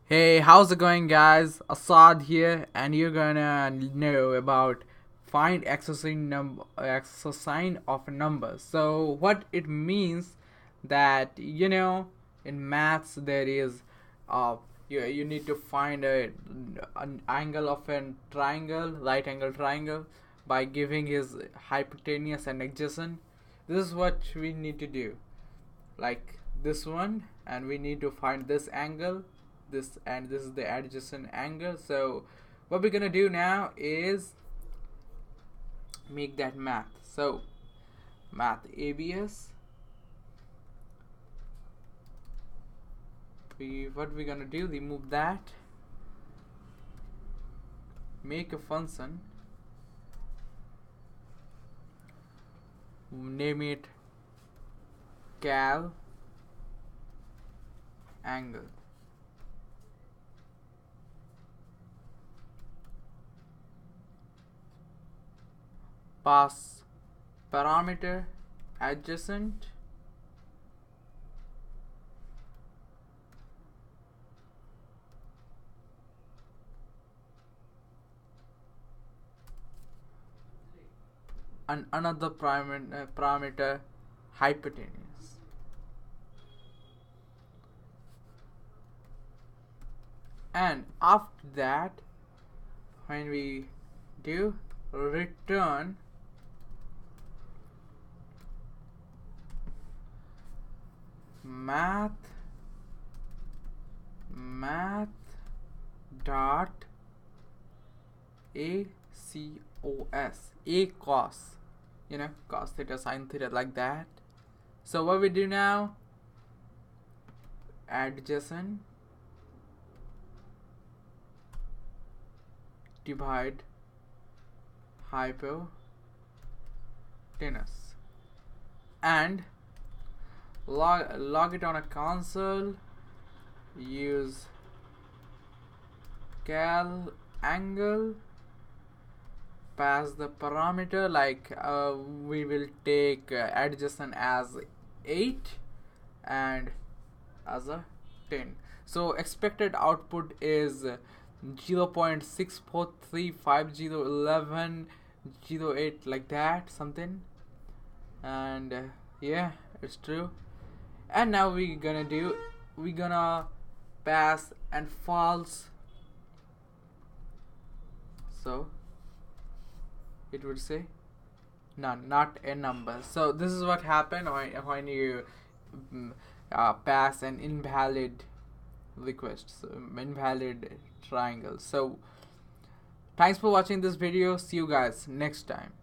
Hey, how's it going, guys? Assad here, and you're gonna know about find exercise of a number. So what it means that in maths there is uh you need to find an angle of a triangle, right angle triangle, by giving his hypotenuse and adjacent. This is what we need to do, like this one, and we need to find this angle, this, and this is the adjacent angle. So what we're gonna do now is make that math. So math abs, what we're gonna do, remove that, make a function, name it cal angle, pass parameter adjacent, and another parameter hypotenuse. And after that, when we do return math dot acos, cos theta sin theta, like that. So what we do now, adjacent divide hypotenuse, and log it on a console, use cal angle, pass the parameter, like we will take adjacent as 8 and as a 10. So expected output is 0.643501108, like that something. And yeah, it's true. And now we're gonna pass and false, so it would say none, not a number. So this is what happened when you pass an invalid request, so invalid triangle. So thanks for watching this video. See you guys next time.